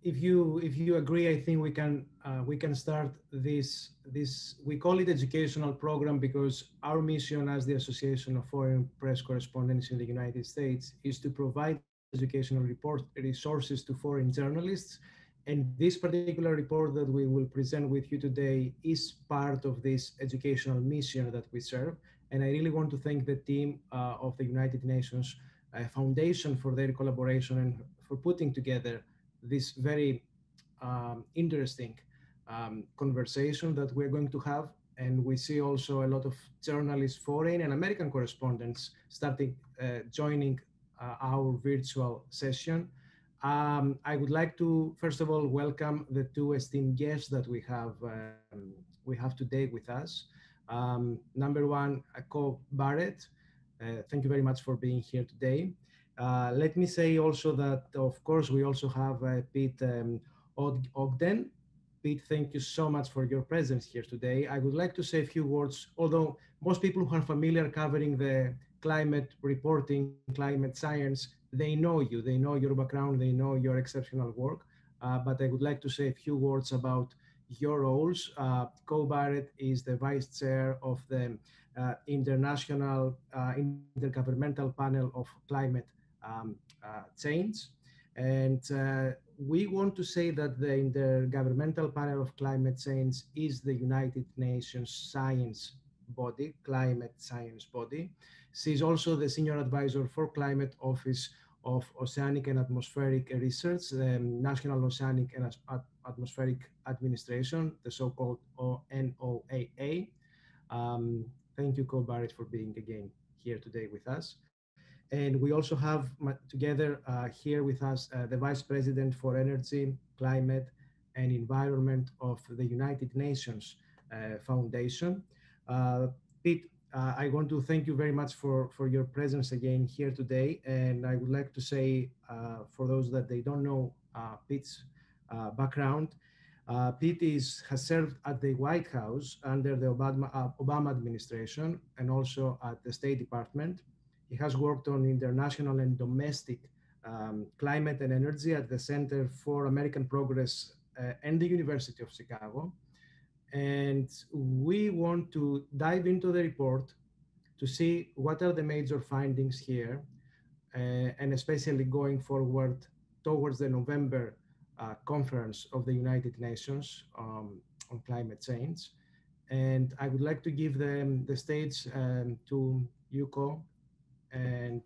if you agree, I think we can start this. We call it educational program because our mission as the Association of Foreign Press Correspondents in the United States is to provide educational resources to foreign journalists. And this particular report that we will present with you today is part of this educational mission that we serve. And I really want to thank the team of the United Nations Foundation for their collaboration and for putting together this very interesting conversation that we're going to have. And we see also a lot of journalists, foreign and American correspondents, starting joining our virtual session. I would like to, first of all, welcome the two esteemed guests that we have today with us. Number one, Co Barrett. Thank you very much for being here today. Let me say also that, of course, we also have Pete Ogden. Pete, thank you so much for your presence here today. I would like to say a few words, although most people who are familiar covering the climate reporting, climate science, they know you, they know your background, they know your exceptional work. But I would like to say a few words about your roles. Co Barrett is the vice chair of the International Intergovernmental Panel of Climate Change. And we want to say that the Intergovernmental Panel of Climate Change is the United Nations science body, climate science body. She's also the Senior Advisor for Climate Office of Oceanic and Atmospheric Research, the National Oceanic and Atmospheric Administration, the so-called NOAA. Thank you, Co Barrett, for being again here today with us. And we also have together here with us the Vice President for Energy, Climate, and Environment of the United Nations Foundation. Pete, I want to thank you very much for your presence again here today. And I would like to say, for those that they don't know Pete's background, Pete has served at the White House under the Obama administration and also at the State Department. He has worked on international and domestic climate and energy at the Center for American Progress and the University of Chicago. And we want to dive into the report to see what are the major findings here, and especially going forward towards the November conference of the United Nations on climate change. And I would like to give the stage to Yuko and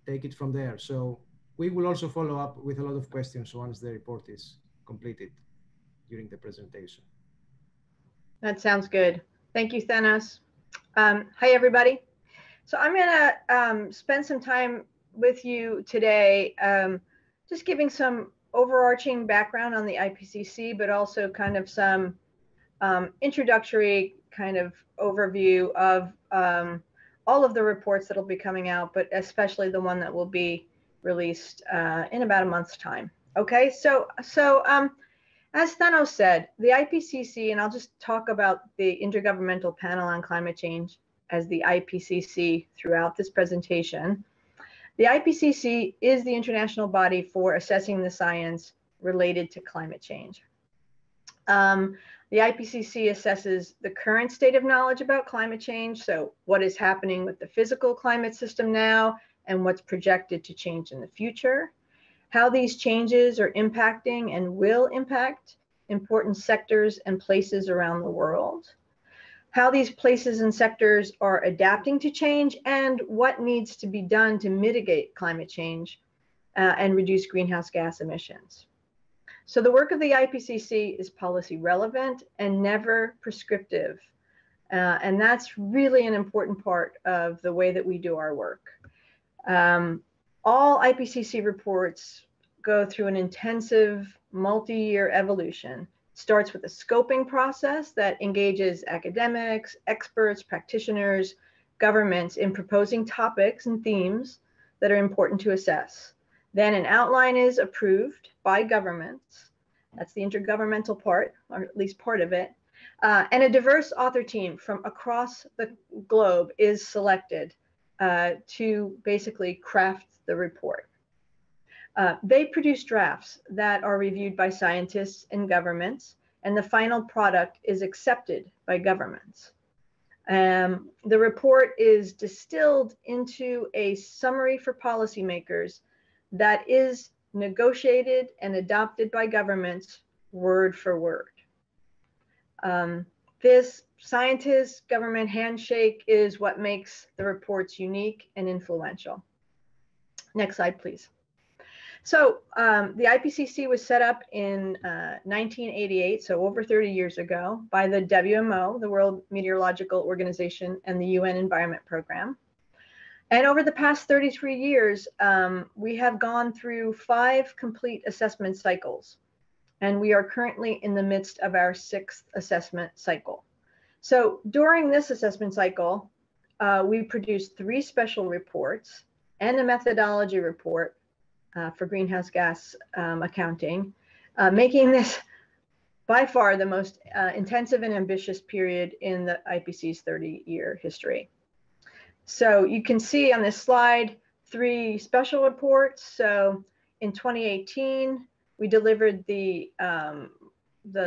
take it from there. So we will also follow up with a lot of questions once the report is completed during the presentation. That sounds good. Thank you, Thanos. Hi, everybody. So I'm going to spend some time with you today, just giving some overarching background on the IPCC, but also kind of some introductory kind of overview of all of the reports that will be coming out, but especially the one that will be released in about a month's time. Okay, so as Thanos said, the IPCC, and I'll just talk about the Intergovernmental Panel on Climate Change as the IPCC throughout this presentation. The IPCC is the international body for assessing the science related to climate change. The IPCC assesses the current state of knowledge about climate change, so what is happening with the physical climate system now and what's projected to change in the future, how these changes are impacting and will impact important sectors and places around the world, how these places and sectors are adapting to change, and what needs to be done to mitigate climate change and reduce greenhouse gas emissions. So the work of the IPCC is policy relevant and never prescriptive. And that's really an important part of the way that we do our work. All IPCC reports go through an intensive multi-year evolution. It starts with a scoping process that engages academics, experts, practitioners, governments in proposing topics and themes that are important to assess. Then an outline is approved by governments. That's the intergovernmental part, or at least part of it. And a diverse author team from across the globe is selected to basically craft the report. They produce drafts that are reviewed by scientists and governments, and the final product is accepted by governments. The report is distilled into a summary for policymakers that is negotiated and adopted by governments word for word. This scientist government handshake is what makes the reports unique and influential. Next slide, please. So the IPCC was set up in 1988, so over 30 years ago, by the WMO, the World Meteorological Organization, and the UN Environment Program. And over the past 33 years, we have gone through 5 complete assessment cycles. And we are currently in the midst of our 6th assessment cycle. So during this assessment cycle, we produced 3 special reports and a methodology report for greenhouse gas accounting, making this by far the most intensive and ambitious period in the IPCC's 30-year history. So you can see on this slide 3 special reports. So in 2018, we delivered the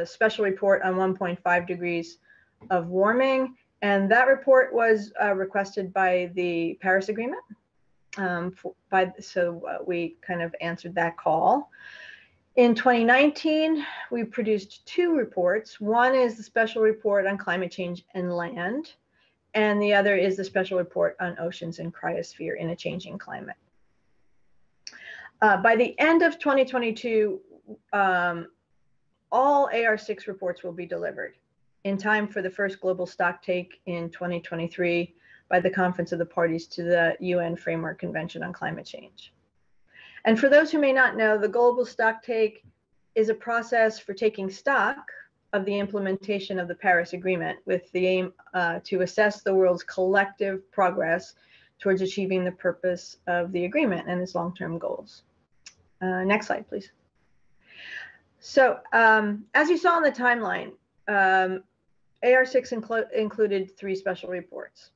special report on 1.5 degrees of warming, and that report was requested by the Paris Agreement. We kind of answered that call. In 2019, we produced 2 reports. One is the special report on climate change and land, and the other is the special report on oceans and cryosphere in a changing climate. By the end of 2022, all AR6 reports will be delivered in time for the first global stocktake in 2023 by the Conference of the Parties to the UN Framework Convention on Climate Change. And for those who may not know, the global stocktake is a process for taking stock of the implementation of the Paris Agreement with the aim to assess the world's collective progress towards achieving the purpose of the agreement and its long-term goals. Next slide, please. So as you saw on the timeline, AR6 included 3 special reports.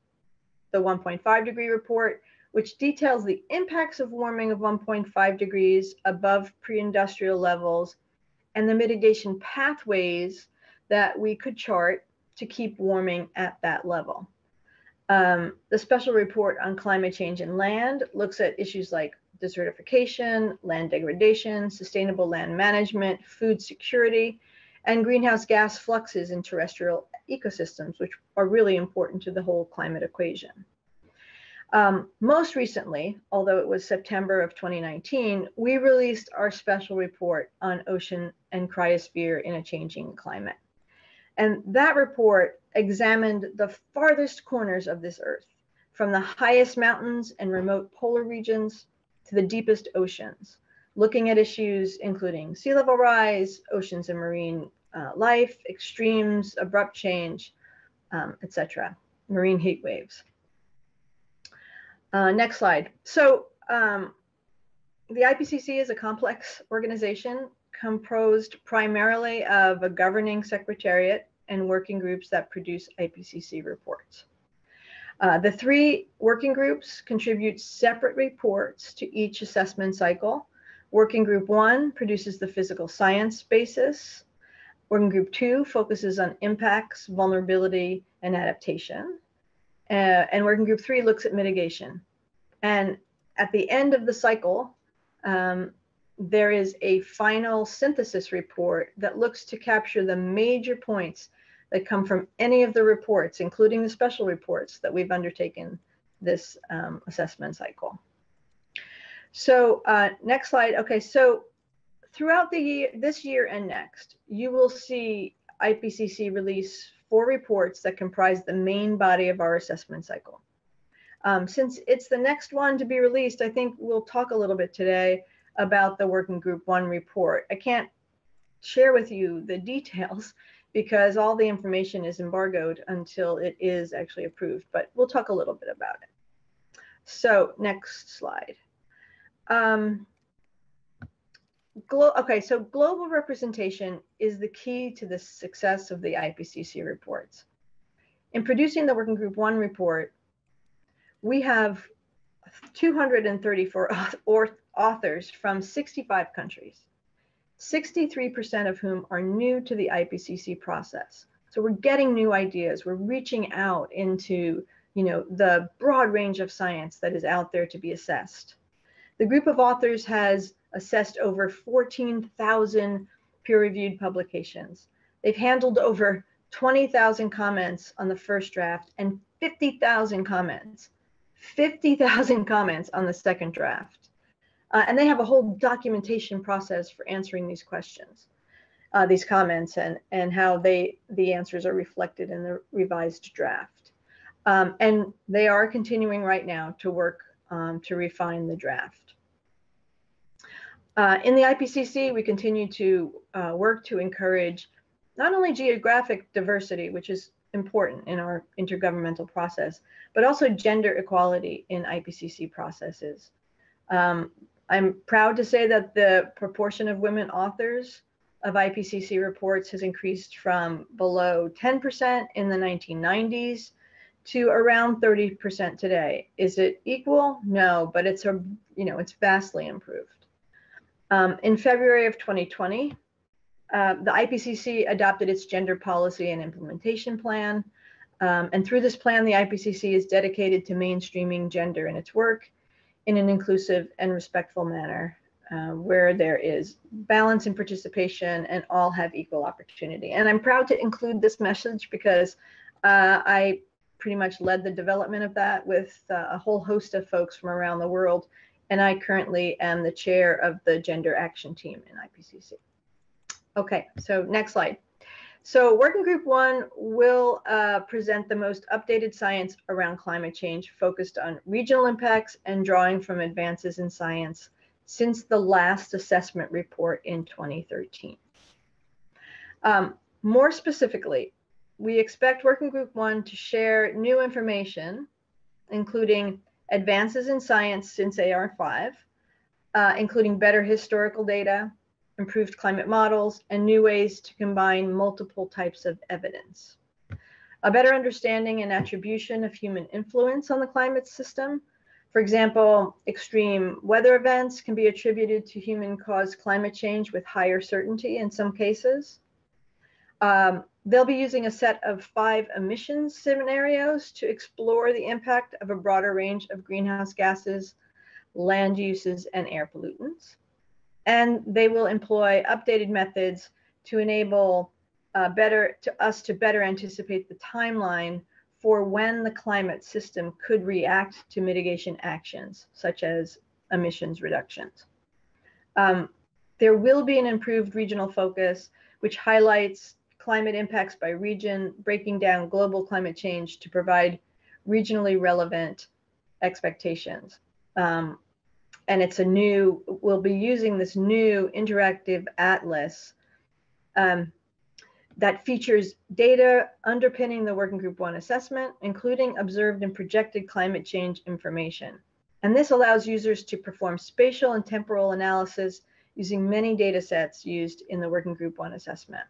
The 1.5 degree report, which details the impacts of warming of 1.5 degrees above pre-industrial levels and the mitigation pathways that we could chart to keep warming at that level. The special report on climate change and land looks at issues like desertification, land degradation, sustainable land management, food security, and greenhouse gas fluxes in terrestrial ecosystems, which are really important to the whole climate equation. Most recently, although it was September of 2019, we released our special report on ocean and cryosphere in a changing climate. And that report examined the farthest corners of this earth, from the highest mountains and remote polar regions to the deepest oceans, looking at issues including sea level rise, oceans and marine life, extremes, abrupt change, etc., marine heat waves. Next slide. So the IPCC is a complex organization composed primarily of a governing secretariat and working groups that produce IPCC reports. The 3 working groups contribute separate reports to each assessment cycle. Working Group 1 produces the physical science basis. Working Group 2 focuses on impacts, vulnerability, and adaptation. And Working Group 3 looks at mitigation. And at the end of the cycle, there is a final synthesis report that looks to capture the major points that come from any of the reports, including the special reports that we've undertaken this assessment cycle. So next slide. Okay, so throughout the year, this year and next, you will see IPCC release 4 reports that comprise the main body of our assessment cycle. Since it's the next one to be released, I think we'll talk a little bit today about the Working Group 1 report. I can't share with you the details because all the information is embargoed until it is actually approved, but we'll talk a little bit about it. So next slide. Okay, so global representation is the key to the success of the IPCC reports. In producing the Working Group 1 report, we have 234 authors from 65 countries, 63% of whom are new to the IPCC process. So we're getting new ideas. We're reaching out into, the broad range of science that is out there to be assessed. The group of authors has assessed over 14,000 peer-reviewed publications. They've handled over 20,000 comments on the first draft and 50,000 comments on the second draft. And they have a whole documentation process for answering these questions, these comments, and how the answers are reflected in the revised draft. And they are continuing right now to work to refine the draft. In the IPCC, we continue to work to encourage not only geographic diversity, which is important in our intergovernmental process, but also gender equality in IPCC processes. I'm proud to say that the proportion of women authors of IPCC reports has increased from below 10% in the 1990s to around 30% today. Is it equal? No, but it's it's vastly improved. In February of 2020, the IPCC adopted its gender policy and implementation plan. And through this plan, the IPCC is dedicated to mainstreaming gender in its work in an inclusive and respectful manner, where there is balance and participation and all have equal opportunity. And I'm proud to include this message because I pretty much led the development of that with a whole host of folks from around the world. And I currently am the chair of the Gender Action Team in IPCC. Okay, so next slide. So Working Group 1 will present the most updated science around climate change, focused on regional impacts and drawing from advances in science since the last assessment report in 2013. More specifically, we expect Working Group 1 to share new information, including advances in science since AR5, including better historical data, improved climate models, and new ways to combine multiple types of evidence. A better understanding and attribution of human influence on the climate system. For example, extreme weather events can be attributed to human-caused climate change with higher certainty in some cases. They'll be using a set of 5 emissions scenarios to explore the impact of a broader range of greenhouse gases, land uses, and air pollutants. And they will employ updated methods to enable us to better anticipate the timeline for when the climate system could react to mitigation actions, such as emissions reductions. There will be an improved regional focus, which highlights climate impacts by region, breaking down global climate change to provide regionally relevant expectations. And we'll be using this new interactive atlas that features data underpinning the Working Group 1 assessment, including observed and projected climate change information. And this allows users to perform spatial and temporal analysis using many data sets used in the Working Group 1 assessment.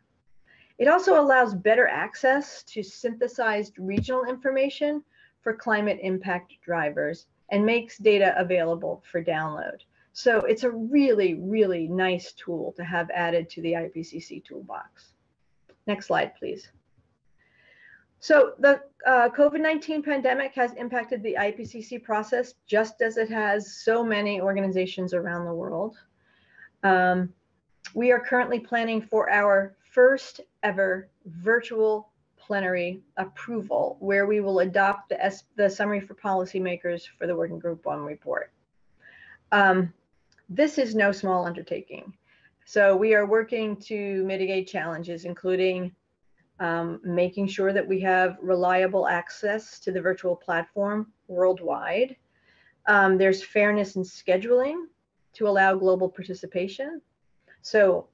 It also allows better access to synthesized regional information for climate impact drivers and makes data available for download. So it's a really, really nice tool to have added to the IPCC toolbox. Next slide, please. So the COVID-19 pandemic has impacted the IPCC process just as it has so many organizations around the world. We are currently planning for our first ever virtual plenary approval, where we will adopt the summary for policymakers for the Working Group 1 report. This is no small undertaking. So we are working to mitigate challenges, including making sure that we have reliable access to the virtual platform worldwide. There's fairness in scheduling to allow global participation. So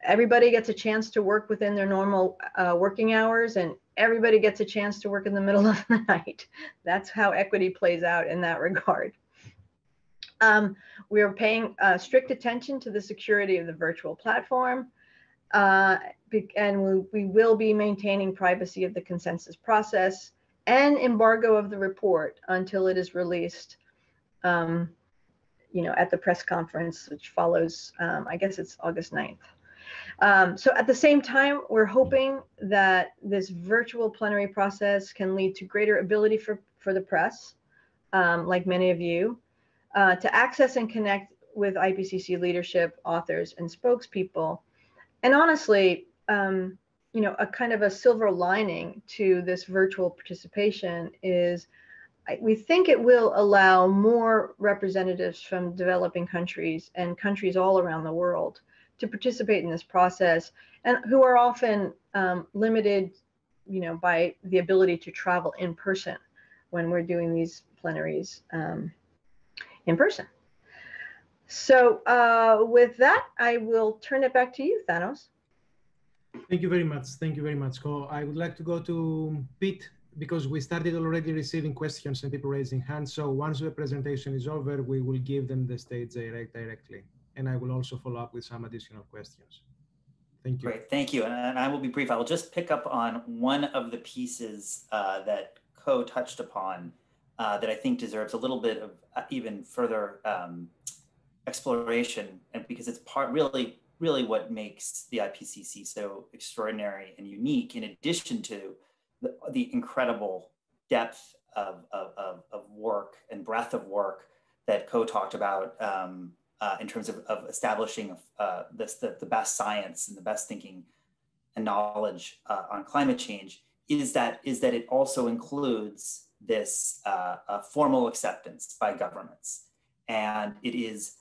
everybody gets a chance to work within their normal working hours, and everybody gets a chance to work in the middle of the night. That's how equity plays out in that regard. We are paying strict attention to the security of the virtual platform, and we will be maintaining privacy of the consensus process and embargo of the report until it is released at the press conference, which follows, I guess it's August 9th. So at the same time, we're hoping that this virtual plenary process can lead to greater ability for the press, like many of you, to access and connect with IPCC leadership, authors, and spokespeople. And honestly, a kind of a silver lining to this virtual participation is we think it will allow more representatives from developing countries and countries all around the world to participate in this process, and who are often limited, by the ability to travel in person when we're doing these plenaries in person. So with that, I will turn it back to you, Thanos. Thank you very much. Thank you very much, Ko. I would like to go to Pete, because we started already receiving questions and people raising hands. So once the presentation is over, we will give them the stage directly. And I will also follow up with some additional questions. Thank you. Great, thank you. And I will be brief. I will just pick up on one of the pieces that Ko touched upon that I think deserves a little bit of even further exploration, and because it's really what makes the IPCC so extraordinary and unique, in addition to the incredible depth of work and breadth of work that Ko talked about in terms of establishing the best science and the best thinking and knowledge on climate change, is that it also includes this formal acceptance by governments. And it is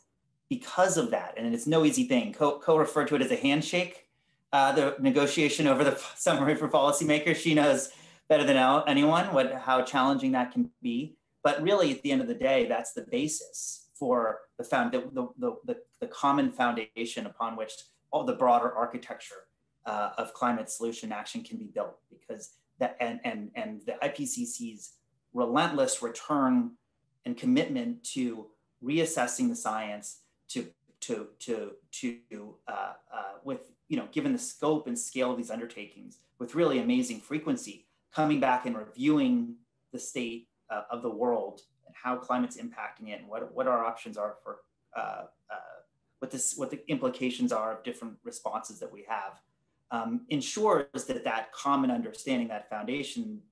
because of that, and it's no easy thing. Ko referred to it as a handshake, the negotiation over the summary for policymakers. She knows better than anyone how challenging that can be. But really, at the end of the day, that's the basis for the common foundation upon which all the broader architecture of climate solution action can be built. Because that and the IPCC's relentless return and commitment to reassessing the science with, given the scope and scale of these undertakings, with really amazing frequency, coming back and reviewing the state of the world and how climate's impacting it, and what our options are for what the implications are of different responses that we have, ensures that common understanding, that foundation,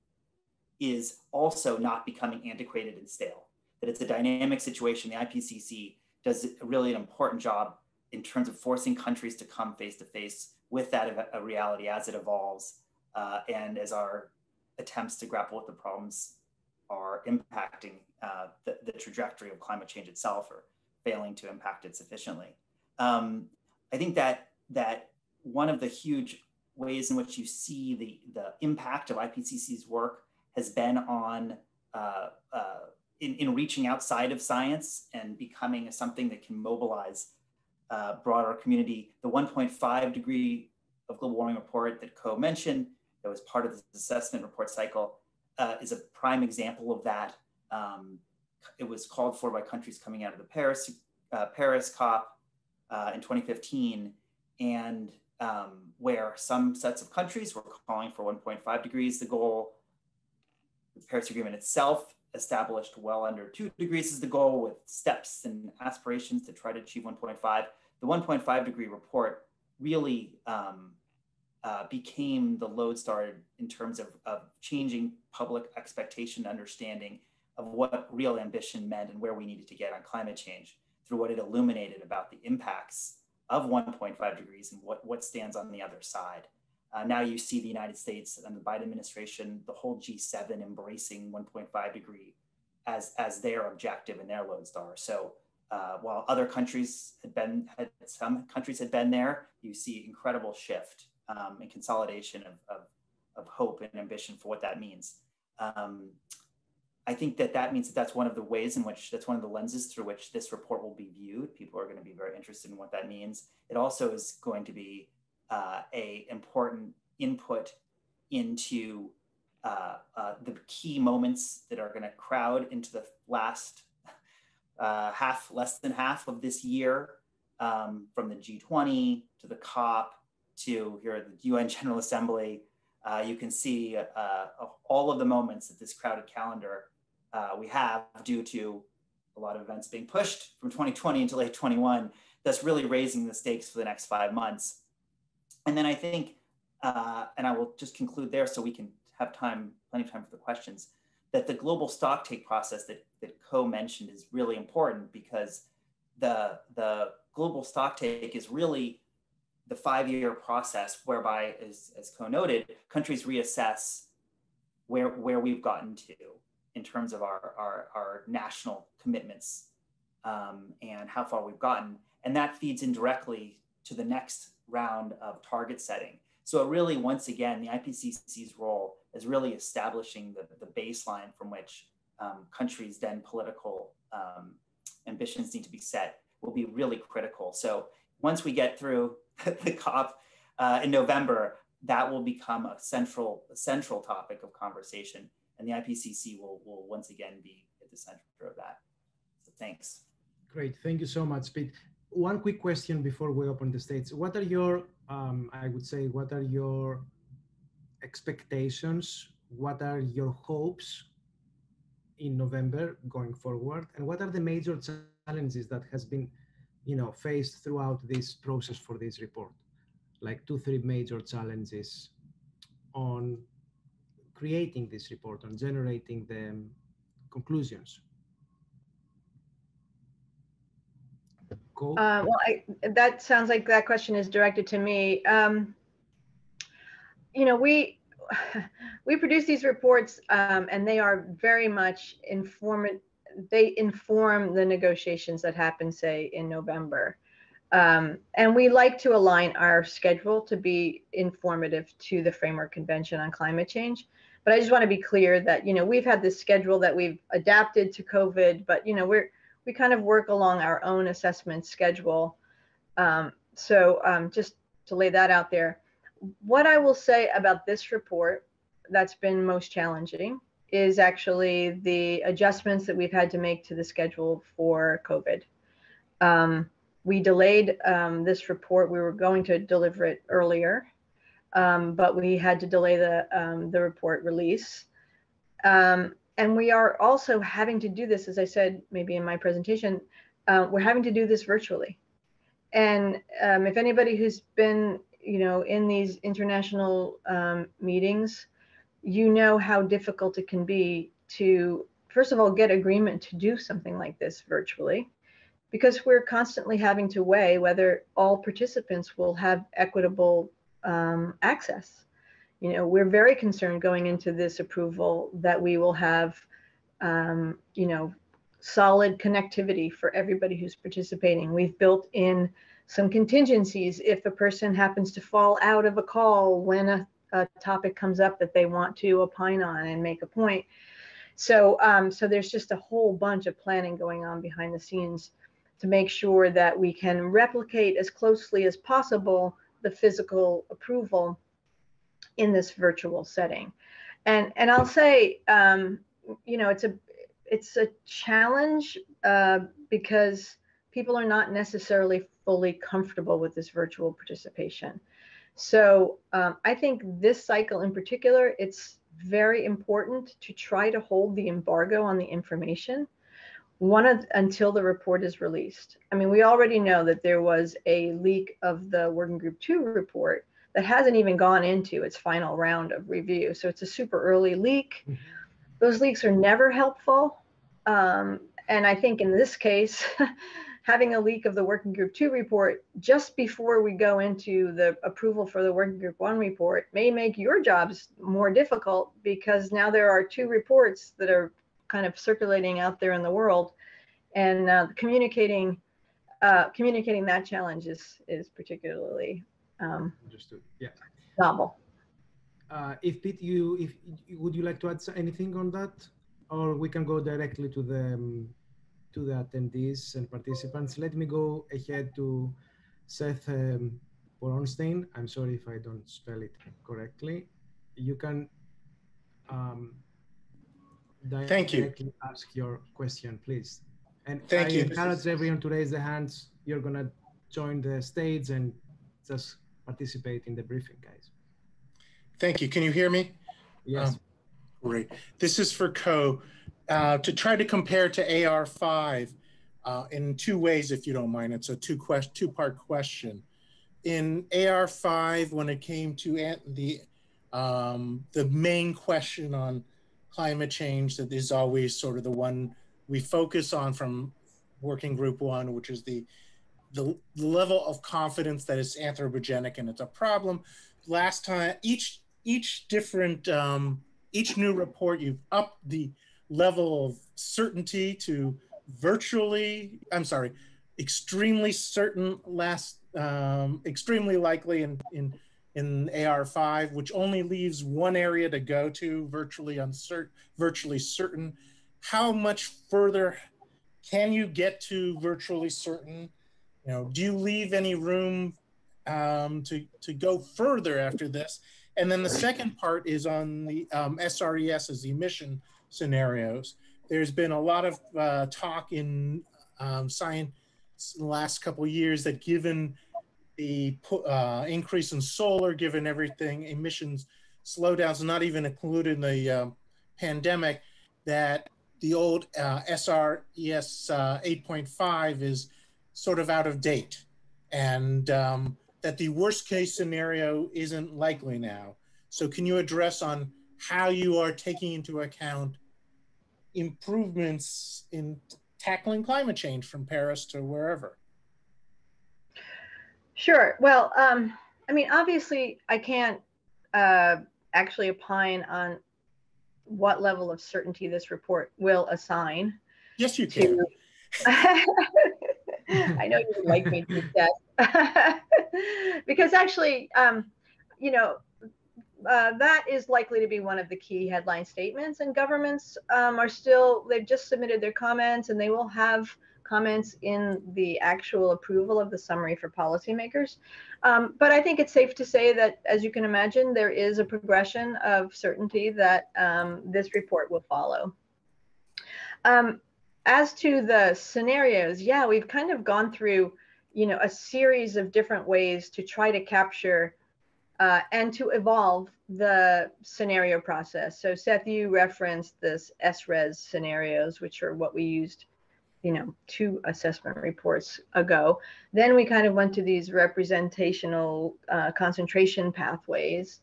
is also not becoming antiquated and stale. That it's a dynamic situation. The IPCC does really an important job in terms of forcing countries to come face to face with that a reality as it evolves, and as our attempts to grapple with the problems are impacting the trajectory of climate change itself, or failing to impact it sufficiently. I think that one of the huge ways in which you see the impact of IPCC's work has been on in reaching outside of science and becoming something that can mobilize broader community. The 1.5 degree of global warming report that Ko mentioned, that was part of this assessment report cycle, is a prime example of that. It was called for by countries coming out of the Paris COP in 2015, and where some sets of countries were calling for 1.5 degrees. The goal, the Paris Agreement itself established well under 2 degrees as the goal, with steps and aspirations to try to achieve 1.5. The 1.5 degree report really became the lodestar in terms of changing public expectation and understanding of what real ambition meant and where we needed to get on climate change, through what it illuminated about the impacts of 1.5 degrees and what stands on the other side. Now you see the United States and the Biden administration, the whole G7, embracing 1.5 degree as their objective and their lodestar. So while other countries some countries had been there, you see incredible shift and consolidation of hope and ambition for what that means. I think that means that's one of the ways in which, that's one of the lenses through which this report will be viewed. People are going to be very interested in what that means. It also is going to be a important input into the key moments that are going to crowd into the last less than half of this year, from the G20 to the COP to here at the UN General Assembly. You can see all of the moments that this crowded calendar we have, due to a lot of events being pushed from 2020 into late 21. That's really raising the stakes for the next 5 months. And then I think, and I will just conclude there so we can have plenty of time for the questions, that the global stocktake process that Ko mentioned is really important, because the global stocktake is really the 5-year process whereby, as Ko noted, countries reassess where we've gotten to in terms of our national commitments and how far we've gotten. And that feeds in directly to the next round of target setting. So it really, once again, the IPCC's role is really establishing the baseline from which countries' then political ambitions need to be set will be really critical. So once we get through the COP in November, that will become a central topic of conversation, and the IPCC will once again be at the center of that. So thanks. Great, thank you so much, Pete. One quick question before we open the stage. What are your, I would say, what are your expectations? What are your hopes in November going forward? And what are the major challenges that has been, faced throughout this process for this report? Like 2-3 major challenges on creating this report, on generating the conclusions. Well, that sounds like that question is directed to me. We produce these reports, and they are very much informative. They inform the negotiations that happen, say, in November. And we like to align our schedule to be informative to the Framework Convention on Climate Change. But I just want to be clear that, we've had this schedule that we've adapted to COVID, but, we kind of work along our own assessment schedule. So just to lay that out there, what I will say about this report that's been most challenging is actually the adjustments that we've had to make to the schedule for COVID. We delayed this report. We were going to deliver it earlier, but we had to delay the report release. And we are also having to do this, as I said, maybe in my presentation, we're having to do this virtually. And if anybody who's been, in these international meetings, how difficult it can be to, first of all, get agreement to do something like this virtually, because we're constantly having to weigh whether all participants will have equitable access. We're very concerned going into this approval that we will have, solid connectivity for everybody who's participating. We've built in some contingencies if a person happens to fall out of a call when a topic comes up that they want to opine on and make a point. So, so there's just a whole bunch of planning going on behind the scenes to make sure that we can replicate as closely as possible the physical approval in this virtual setting. And I'll say, it's a challenge because people are not necessarily fully comfortable with this virtual participation. So I think this cycle in particular, it's very important to try to hold the embargo on the information until the report is released. I mean, we already know that there was a leak of the Working Group 2 report that hasn't even gone into its final round of review. So it's a super early leak. Those leaks are never helpful. And I think in this case, having a leak of the Working Group 2 report just before we go into the approval for the Working Group 1 report may make your jobs more difficult, because now there are 2 reports that are kind of circulating out there in the world, and communicating that challenge is particularly understood. Yeah. Novel. If Pete, would you like to add anything on that, or we can go directly to the attendees and participants? Let me go ahead to Seth Boronstein. I'm sorry if I don't spell it correctly. You can directly ask your question, please. And I encourage everyone to raise their hands. You're gonna join the stage and just participate in the briefing, guys. Thank you. Can you hear me? Yes. Great. This is for Ko. to try to compare to AR5 in two ways, if you don't mind. It's a two-part question. In AR5, when it came to the main question on climate change that is always sort of the one we focus on from Working Group 1, which is the level of confidence that it's anthropogenic and it's a problem. Last time, each new report, you've upped the level of certainty to extremely certain, extremely likely in AR5, which only leaves one area to go to, virtually certain. How much further can you get to virtually certain? You know, do you leave any room to go further after this? And then the second part is on the SRES as emission scenarios. There's been a lot of talk in science in the last couple of years that given the increase in solar, given everything, emissions slowdowns, not even included in the pandemic, that the old SRES 8.5 is sort of out of date, and that the worst case scenario isn't likely now. So can you address on how you are taking into account improvements in tackling climate change from Paris to wherever? Sure. Well, I mean, obviously, I can't actually opine on what level of certainty this report will assign. Yes, you can. I know you would like me to do that. Because actually, you know, that is likely to be one of the key headline statements, and governments they've just submitted their comments, and they will have comments in the actual approval of the summary for policymakers. But I think it's safe to say that, as you can imagine, there is a progression of certainty that this report will follow. As to the scenarios, yeah, we've kind of gone through, you know, a series of different ways to try to capture and to evolve the scenario process. So Seth, you referenced this SRES scenarios, which are what we used, you know, 2 assessment reports ago. Then we kind of went to these representational concentration pathways.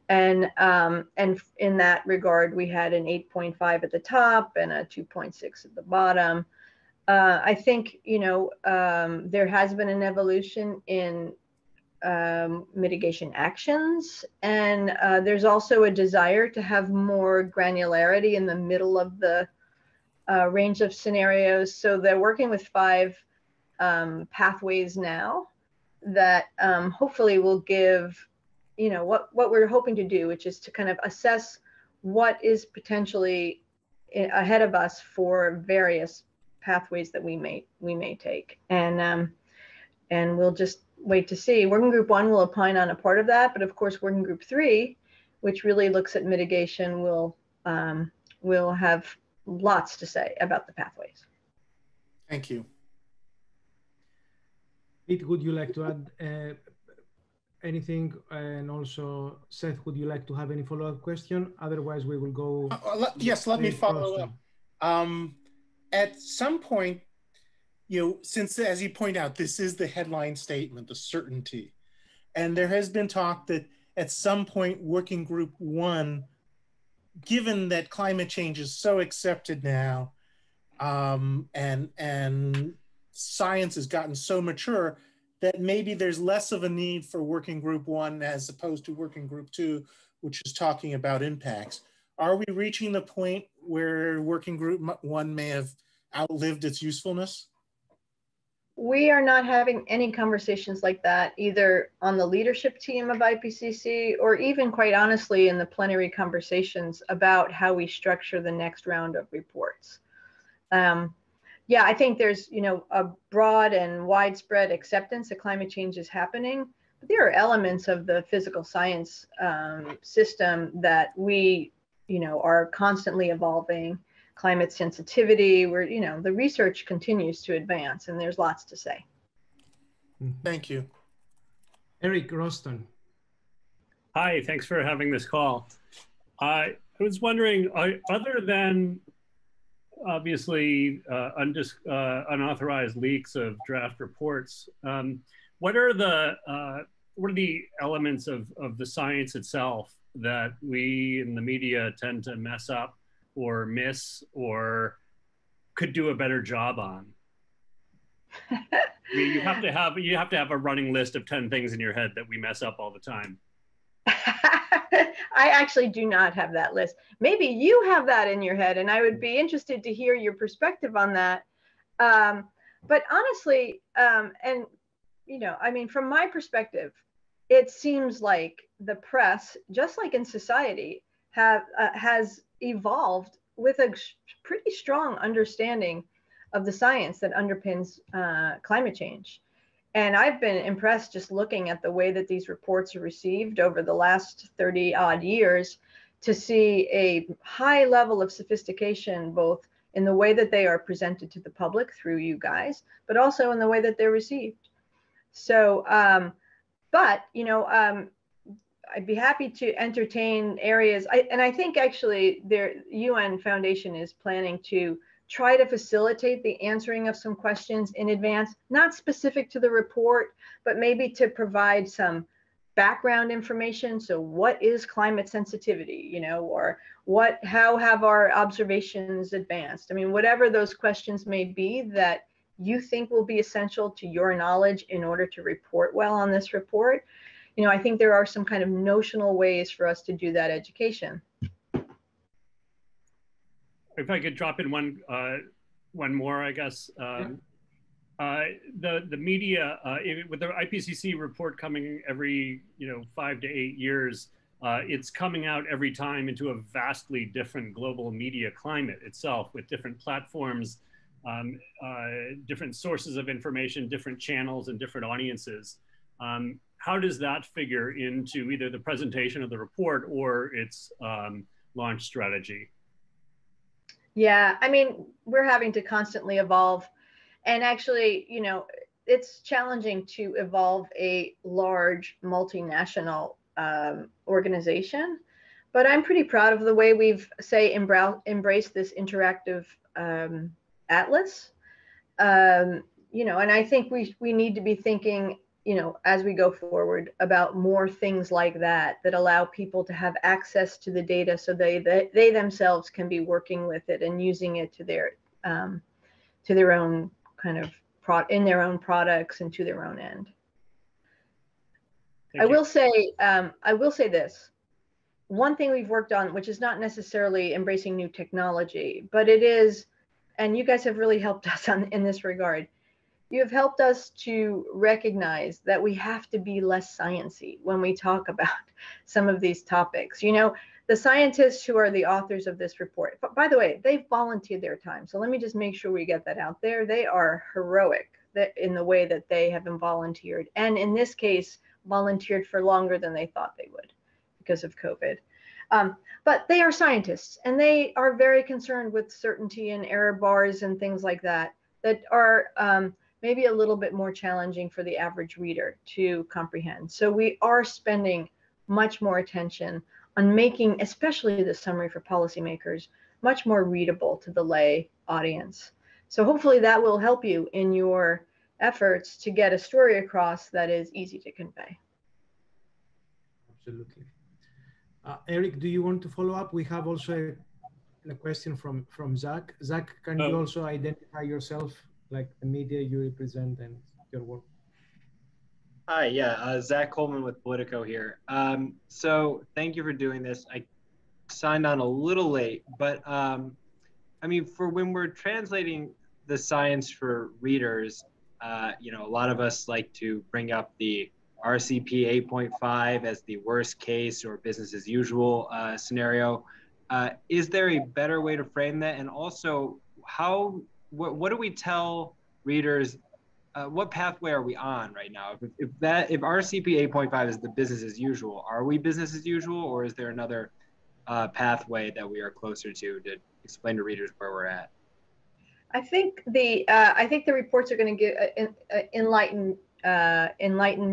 And in that regard, we had an 8.5 at the top and a 2.6 at the bottom. I think, you know, there has been an evolution in mitigation actions, and there's also a desire to have more granularity in the middle of the range of scenarios. So they're working with 5 pathways now that hopefully will give, you know, what we're hoping to do, which is to kind of assess what is potentially ahead of us for various pathways that we may take, and we'll just wait to see. Working Group 1 will opine on a part of that, but of course Working Group 3, which really looks at mitigation, will have lots to say about the pathways. Thank you. Pete, would you like to add anything? And also, Seth, would you like to have any follow-up question? Otherwise, we will go. Yes, let me follow up. At some point, you know, since, as you point out, this is the headline statement, the certainty, and there has been talk that at some point, Working Group 1, given that climate change is so accepted now, and science has gotten so mature, that maybe there's less of a need for Working Group 1 as opposed to Working Group 2, which is talking about impacts. Are we reaching the point where Working Group 1 may have outlived its usefulness? We are not having any conversations like that, either on the leadership team of IPCC or even, quite honestly, in the plenary conversations about how we structure the next round of reports. Yeah, I think there's, you know, a broad and widespread acceptance that climate change is happening, but there are elements of the physical science system that we, you know, are constantly evolving. Climate sensitivity, where, you know, the research continues to advance, and there's lots to say. Thank you. Eric Roston. Hi, thanks for having this call. I was wondering, other than obviously unauthorized leaks of draft reports. What are the elements of the science itself that we in the media tend to mess up or miss or could do a better job on? I mean, you have to have a running list of 10 things in your head that we mess up all the time. I actually do not have that list. Maybe you have that in your head, and I would be interested to hear your perspective on that. But honestly, and you know, I mean, from my perspective, it seems like the press, just like in society, has evolved with a pretty strong understanding of the science that underpins climate change. And I've been impressed just looking at the way that these reports are received over the last 30 odd years to see a high level of sophistication, both in the way that they are presented to the public through you guys, but also in the way that they're received. So, but, you know, I'd be happy to entertain areas. And I think actually the UN Foundation is planning to try to facilitate the answering of some questions in advance, not specific to the report, but maybe to provide some background information. So what is climate sensitivity, you know, or how have our observations advanced? I mean, whatever those questions may be that you think will be essential to your knowledge in order to report well on this report. You know, I think there are some kind of notional ways for us to do that education. If I could drop in one more, I guess. The media, with the IPCC report coming every 5 to 8 years, it's coming out every time into a vastly different global media climate itself, with different platforms, different sources of information, different channels, and different audiences. How does that figure into either the presentation of the report or its launch strategy? Yeah, I mean, we're having to constantly evolve. And actually, you know, it's challenging to evolve a large multinational organization. But I'm pretty proud of the way we've, say, embraced this interactive atlas. You know, and I think we need to be thinking, you know, as we go forward about more things like that allow people to have access to the data so they themselves can be working with it and using it to their own kind of in their own products and to their own end. I will say this. One thing we've worked on, which is not necessarily embracing new technology, but it is, and you guys have really helped us in this regard. You have helped us to recognize that we have to be less sciencey when we talk about some of these topics. You know, the scientists who are the authors of this report, but by the way, they've volunteered their time. So let me just make sure we get that out there. They are heroic in the way that they have been volunteered. And in this case, volunteered for longer than they thought they would because of COVID. But they are scientists and they are very concerned with certainty and error bars and things like that are maybe a little bit more challenging for the average reader to comprehend. So we are spending much more attention on making, especially the summary for policymakers, much more readable to the lay audience. So hopefully that will help you in your efforts to get a story across that is easy to convey. Absolutely. Eric, do you want to follow up? We have also a question from Zach. Zach, can you also identify yourself, like the media you represent and your work? Hi, yeah, Zach Coleman with Politico here. So thank you for doing this. I signed on a little late, but I mean, for when we're translating the science for readers, you know, a lot of us like to bring up the RCP 8.5 as the worst case or business as usual scenario. Is there a better way to frame that? And also, what do we tell readers? What pathway are we on right now? If RCP 8.5 is the business as usual, are we business as usual, or is there another pathway that we are closer to explain to readers where we're at? I think the reports are going to enlighten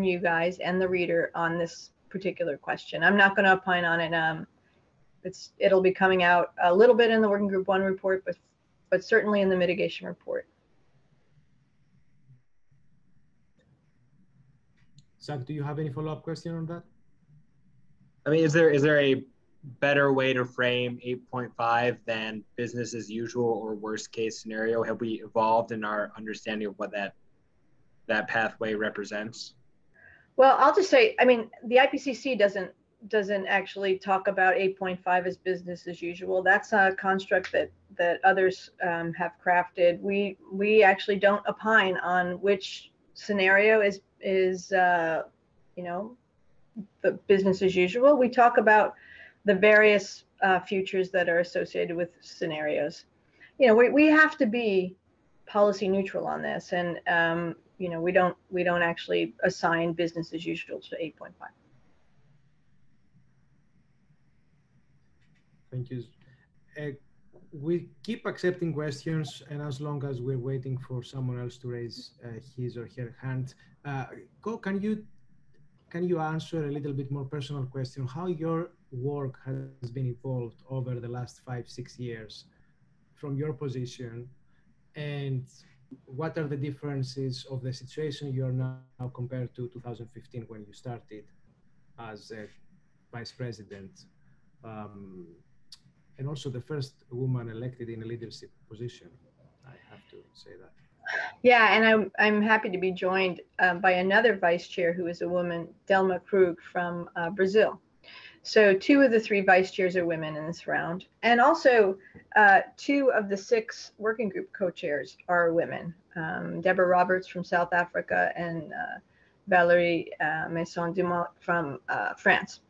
you guys and the reader on this particular question. I'm not going to opine on it. It'll be coming out a little bit in the Working Group 1 report, but but certainly in the mitigation report. Zach, do you have any follow-up question on that? I mean, is there a better way to frame 8.5 than business as usual or worst case scenario? Have we evolved in our understanding of what that pathway represents? Well, I'll just say, I mean, the IPCC doesn't actually talk about 8.5 as business as usual. That's a construct that others have crafted. We actually don't opine on which scenario is you know, the business as usual. We talk about the various futures that are associated with scenarios. You know, we have to be policy neutral on this, and you know, we don't actually assign business as usual to 8.5. Thank you. We keep accepting questions, and as long as we're waiting for someone else to raise his or her hand, can you answer a little bit more personal question? How your work has been evolved over the last 5-6 years from your position, and what are the differences of the situation you are now compared to 2015 when you started as a vice president, and also the first woman elected in a leadership position? I have to say that. Yeah, and I'm happy to be joined by another vice chair who is a woman, Delma Krug from Brazil. So 2 of the 3 vice chairs are women in this round. And also 2 of the 6 working group co-chairs are women. Deborah Roberts from South Africa and Valérie Masson-Dumont from France.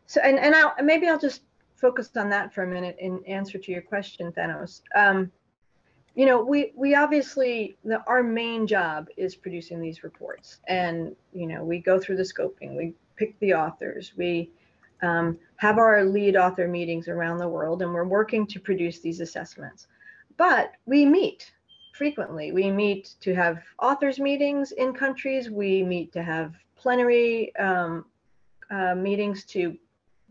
So, and maybe I'll just focus on that for a minute in answer to your question, Thanos. You know, we obviously, our main job is producing these reports, and, you know, we go through the scoping, we pick the authors, we have our lead author meetings around the world, and we're working to produce these assessments. But we meet frequently. We meet to have authors meetings in countries. We meet to have plenary meetings to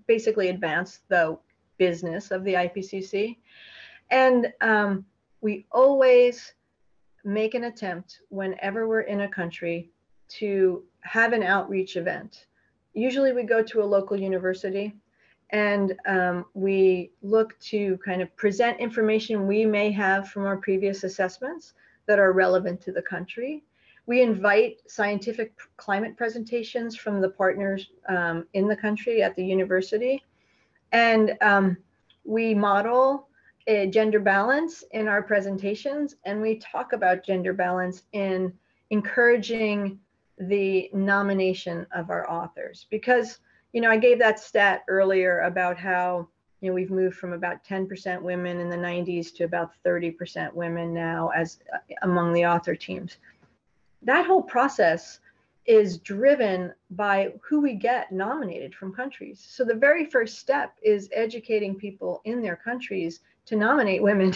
basically advance the business of the IPCC. And we always make an attempt whenever we're in a country to have an outreach event. Usually we go to a local university, and we look to kind of present information we may have from our previous assessments that are relevant to the country. We invite scientific climate presentations from the partners in the country at the university. And we model a gender balance in our presentations, and we talk about gender balance in encouraging the nomination of our authors. Because, you know, I gave that stat earlier about how, you know, we've moved from about 10% women in the 90s to about 30% women now as among the author teams. That whole process is driven by who we get nominated from countries. So the very first step is educating people in their countries to nominate women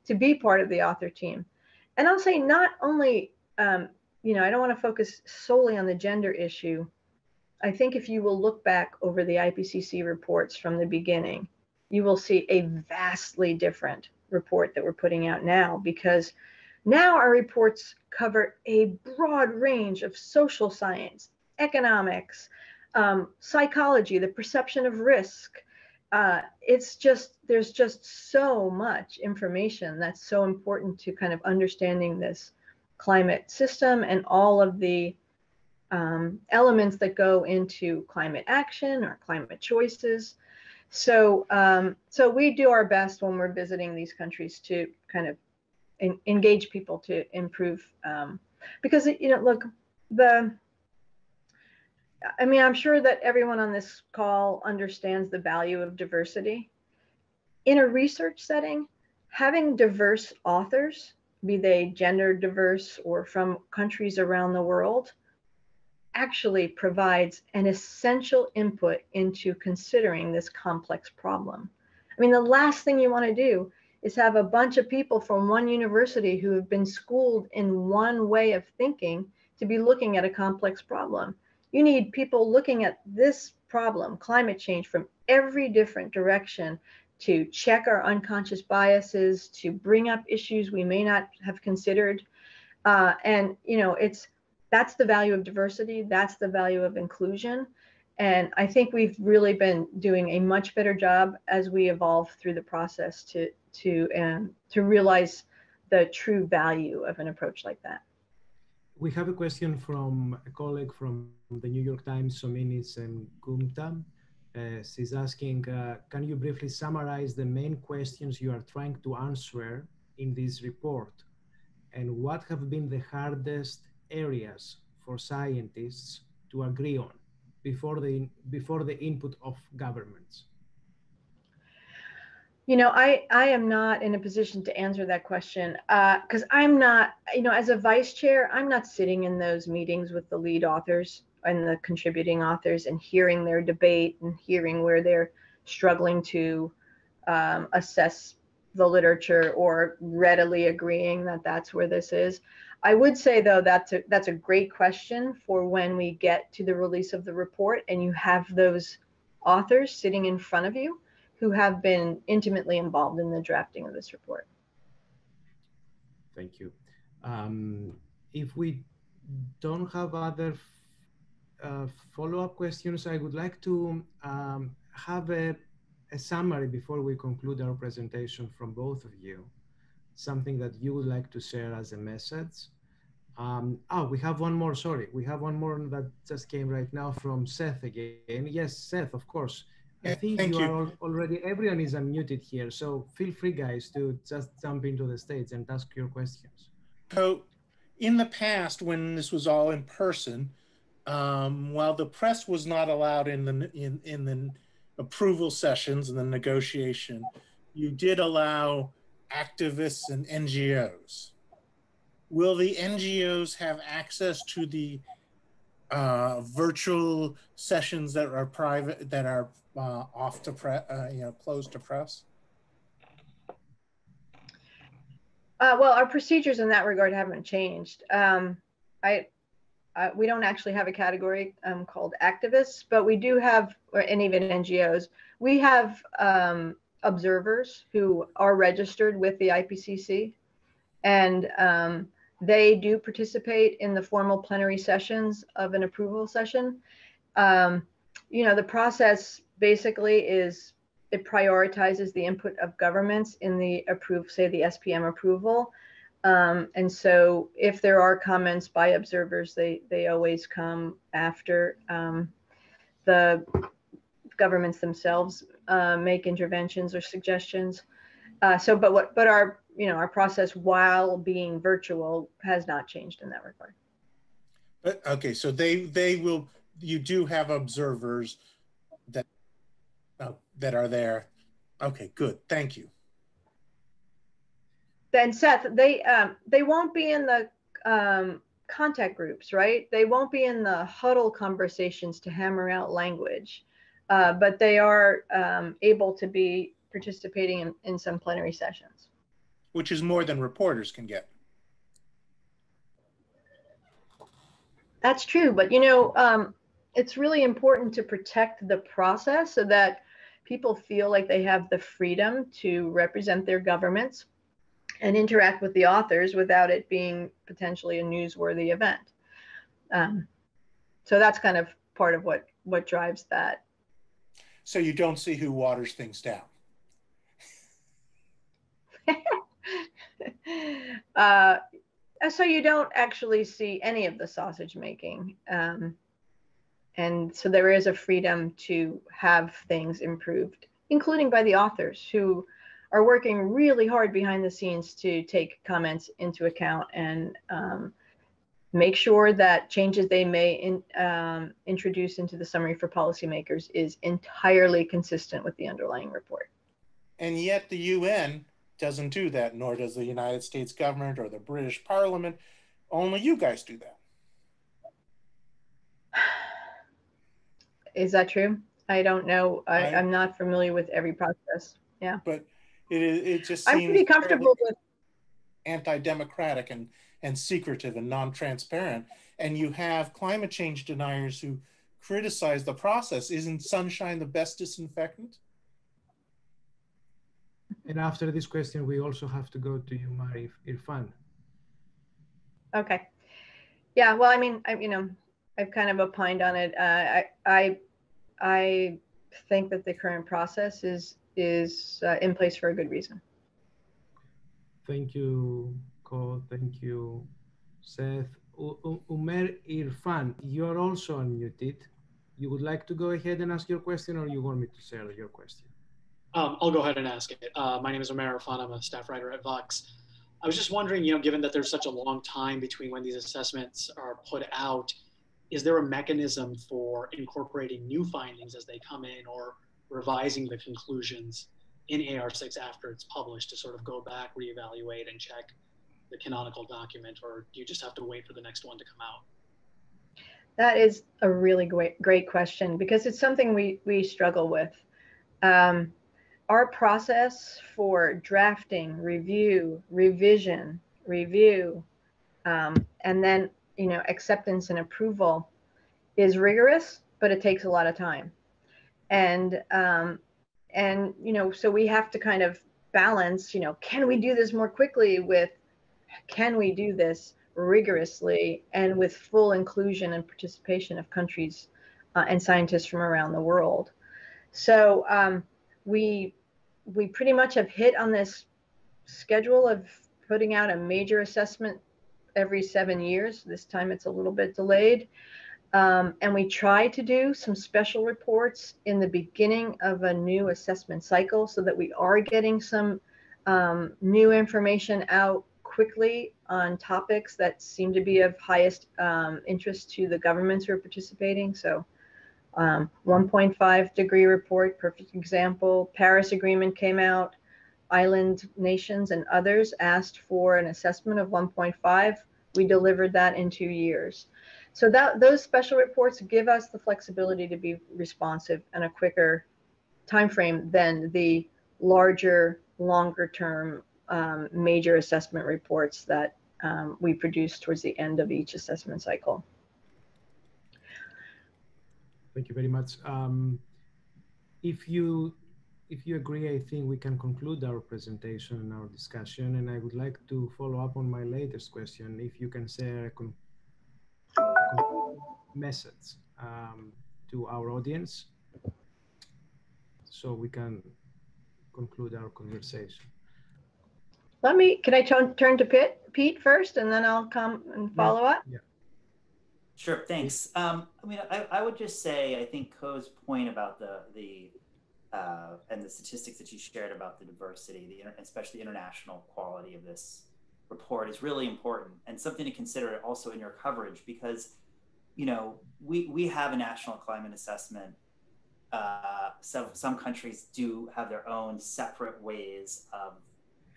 to be part of the author team. And I'll say not only, you know, I don't want to focus solely on the gender issue. I think if you will look back over the IPCC reports from the beginning, you will see a vastly different report that we're putting out now, because now our reports cover a broad range of social science, economics, psychology, the perception of risk. It's just, there's just so much information that's so important to kind of understanding this climate system and all of the elements that go into climate action or climate choices. So, so we do our best when we're visiting these countries to kind of engage people to improve, because, you know, look, I mean, I'm sure that everyone on this call understands the value of diversity. In a research setting, having diverse authors, be they gender diverse or from countries around the world, actually provides an essential input into considering this complex problem. I mean, the last thing you want to do is have a bunch of people from one university who have been schooled in one way of thinking to be looking at a complex problem. You need people looking at this problem, climate change, from every different direction to check our unconscious biases, to bring up issues we may not have considered. And, that's the value of diversity. That's the value of inclusion. And I think we've really been doing a much better job as we evolve through the process to realize the true value of an approach like that. We have a question from a colleague from the New York Times, Sominis and Gupta. She's asking, can you briefly summarize the main questions you are trying to answer in this report? And what have been the hardest areas for scientists to agree on before the input of governments? I am not in a position to answer that question because I'm not, as a vice chair, I'm not sitting in those meetings with the lead authors and the contributing authors and hearing their debate and hearing where they're struggling to assess the literature or readily agreeing that that's where this is. I would say, though, that's a great question for when we get to the release of the report and you have those authors sitting in front of you who have been intimately involved in the drafting of this report. Thank you. If we don't have other follow-up questions, I would like to have a summary before we conclude our presentation from both of you, something that you would like to share as a message. We have one more, sorry. We have one more that just came right now from Seth again. Yes, Seth, of course. I think you are already, everyone is unmuted here. So feel free, guys, to just jump into the stage and ask your questions. So in the past, when this was all in person, while the press was not allowed in the approval sessions and the negotiation, you did allow activists and NGOs. Will the NGOs have access to the virtual sessions that are private, that are off to press, closed to press? Well, our procedures in that regard haven't changed. We don't actually have a category called activists, but we do have, and even NGOs, we have observers who are registered with the IPCC, and they do participate in the formal plenary sessions of an approval session. The process basically is it prioritizes the input of governments in the the SPM approval. And so if there are comments by observers, they always come after the governments themselves make interventions or suggestions. But our process while being virtual has not changed in that regard. But okay, so they will. You do have observers that are there. Okay, good. Thank you. Then Seth, they won't be in the contact groups, right? They won't be in the huddle conversations to hammer out language, but they are able to be participating in some plenary sessions. Which is more than reporters can get. That's true, but it's really important to protect the process so that people feel like they have the freedom to represent their governments and interact with the authors without it being potentially a newsworthy event. So that's kind of part of what drives that. So you don't see who waters things down. So you don't actually see any of the sausage making. And so there is a freedom to have things improved, including by the authors who are working really hard behind the scenes to take comments into account and make sure that changes they may introduce into the summary for policymakers is entirely consistent with the underlying report. And yet the UN doesn't do that, nor does the United States government or the British Parliament. Only you guys do that. Is that true? I don't know. I'm not familiar with every process. Yeah. But it just seems I'm pretty comfortable with anti-democratic and secretive and non-transparent. And you have climate change deniers who criticize the process. Isn't sunshine the best disinfectant? And after this question, we also have to go to you, Mari Irfan. Okay. Yeah. Well, I mean, I've kind of opined on it. I think that the current process is in place for a good reason. Thank you, Ko. Thank you, Seth. Umer Irfan, you're also unmuted. You would like to go ahead and ask your question, or you want me to share your question? I'll go ahead and ask it. My name is Umer Irfan. I'm a staff writer at Vox. I was just wondering, given that there's such a long time between when these assessments are put out, is there a mechanism for incorporating new findings as they come in, or revising the conclusions in AR6 after it's published to sort of go back, reevaluate, and check the canonical document, or do you just have to wait for the next one to come out? That is a really great question, because it's something we struggle with. Our process for drafting, review, revision, review, and then acceptance and approval is rigorous, but it takes a lot of time. And so we have to kind of balance, can we do this more quickly with, can we do this rigorously and with full inclusion and participation of countries and scientists from around the world. So we pretty much have hit on this schedule of putting out a major assessment every 7 years. This time it's a little bit delayed. And we try to do some special reports in the beginning of a new assessment cycle so that we are getting some new information out quickly on topics that seem to be of highest interest to the governments who are participating. So 1.5 degree report, perfect example. Paris Agreement came out. Island nations and others asked for an assessment of 1.5. We delivered that in 2 years. So those special reports give us the flexibility to be responsive and a quicker time frame than the larger, longer term major assessment reports that we produce towards the end of each assessment cycle. Thank you very much. If you agree, I think we can conclude our presentation and our discussion. And I would like to follow up on my latest question. If you can share a message to our audience, so we can conclude our conversation. Can I turn to Pete first, and then I'll come and follow up? Yeah. Sure, thanks. I mean, I would just say, I think Ko's point about the and the statistics that you shared about the diversity, especially international quality of this report, is really important and something to consider also in your coverage, because we have a national climate assessment. Some countries do have their own separate ways of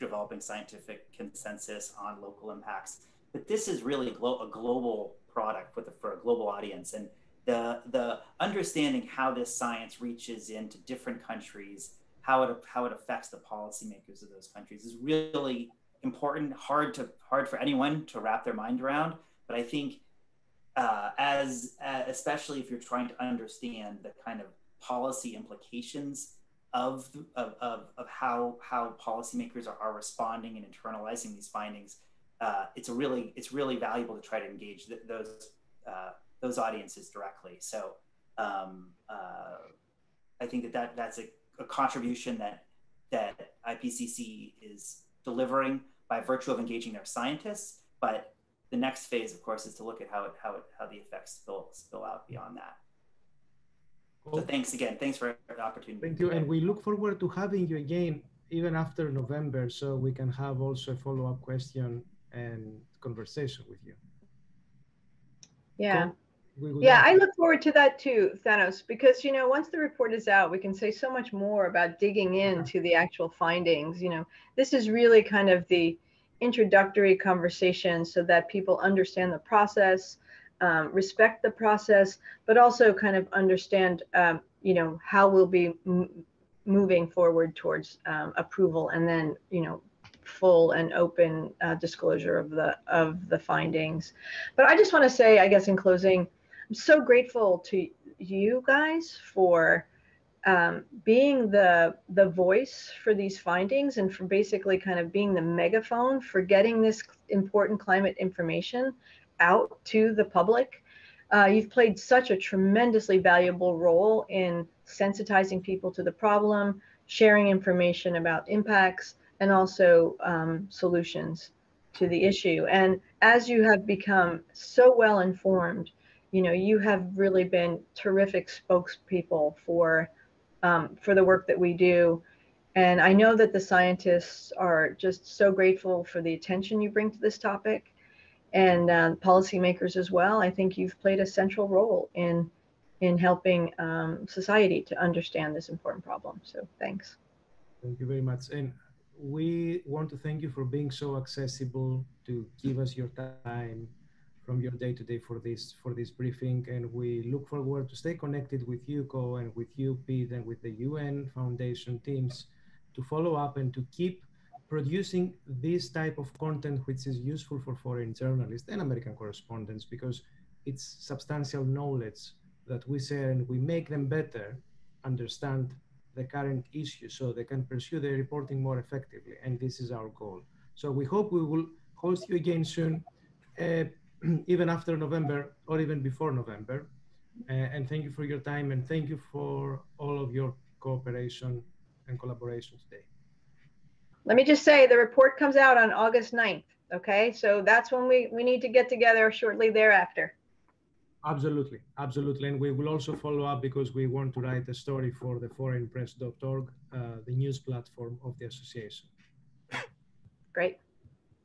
developing scientific consensus on local impacts, but this is really a global product for a global audience, and the understanding how this science reaches into different countries, how it affects the policymakers of those countries is really important, hard for anyone to wrap their mind around. But I think especially if you're trying to understand the kind of policy implications of how policymakers are responding and internalizing these findings, it's really valuable to try to engage those audiences directly. So I think that's a contribution that IPCC is delivering by virtue of engaging their scientists. But the next phase, of course, is to look at how the effects spill out beyond that. So thanks again. Thanks for the opportunity. Thank you. And we look forward to having you again, even after November, so we can have also a follow-up question and conversation with you. Yeah. Yeah, I look forward to that too, Thanos, because, once the report is out, we can say so much more about digging into the actual findings. This is really kind of the introductory conversation so that people understand the process, respect the process, but also kind of understand, how we'll be moving forward towards approval, and then, full and open disclosure of the findings. But I just want to say, I guess in closing, I'm so grateful to you guys for being the voice for these findings and for basically kind of being the megaphone for getting this important climate information out to the public. You've played such a tremendously valuable role in sensitizing people to the problem, sharing information about impacts, and also solutions to the issue. And as you have become so well informed, you have really been terrific spokespeople for the work that we do. And I know that the scientists are just so grateful for the attention you bring to this topic, and policymakers as well. I think you've played a central role in helping society to understand this important problem. So thanks. Thank you very much. And we want to thank you for being so accessible to give us your time from your day-to-day for this briefing. And we look forward to stay connected with you, Ko, and with you, Pete, and with the UN Foundation teams to follow up and to keep producing this type of content, which is useful for foreign journalists and American correspondents, because it's substantial knowledge that we share, and we make them better understand the current issue so they can pursue their reporting more effectively. And this is our goal. So we hope we will host you again soon, even after November or even before November. And thank you for your time, and thank you for all of your cooperation and collaboration today. Let me just say the report comes out on August 9th. Okay, so that's when we need to get together shortly thereafter. Absolutely, absolutely. And we will also follow up because we want to write a story for the foreignpress.org, the news platform of the association. Great.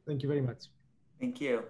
Thank you very much. Thank you.